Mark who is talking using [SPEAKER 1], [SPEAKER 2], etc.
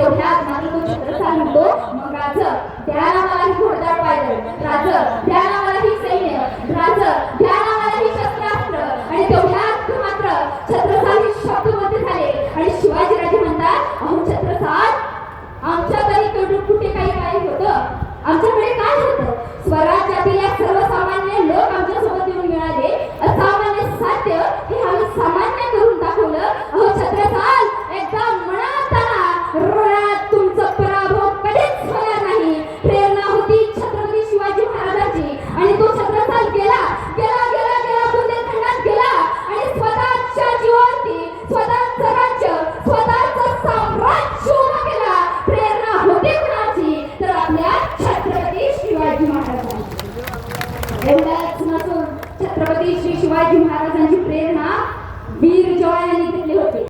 [SPEAKER 1] तेवढ्यात मात्र तो छत्रसाल म्हणतो, मग राज द्या ना मला ही घोडदळ पायदळ, राज द्या ना मला ही सैन्य, राज द्या ना मला ही शस्त्रास्त्र. आणि तेवढ्यात मात्र छत्रसाल हे शब्दबद्ध झाले आणि शिवाजीराजे म्हणतात, अहो छत्रसाल, आमच्याकडे कुठे काही होतं, आमच्याकडे काय होतं? स्वराज्यातील या सर्वसामान्य लोक आमच्यासोबत येऊन मिळाले, असामान्य साध्य हे आम्ही सामान्य करून दाखवलं. अहो छत्रसाल, एकदा मनात ऋणात तुमचा पराभव कधीच होणार नाही. प्रेरणा होती छत्रपती शिवाजी महाराजांची आणि तो छत्रसाल गेला गेला गेला गेला बुंदेलखंडात गेला आणि स्वतःच्या जीवावरती स्वतःचं राज्य, स्वतःचं साम्राज्य उभं केला. प्रेरणा होती कुणाची? तर आपल्या छत्रपती शिवाजी महाराजांची. एवढंच नसून छत्रपती श्री शिवाजी महाराजांची प्रेरणा वीर जवानांनी घेतली होती.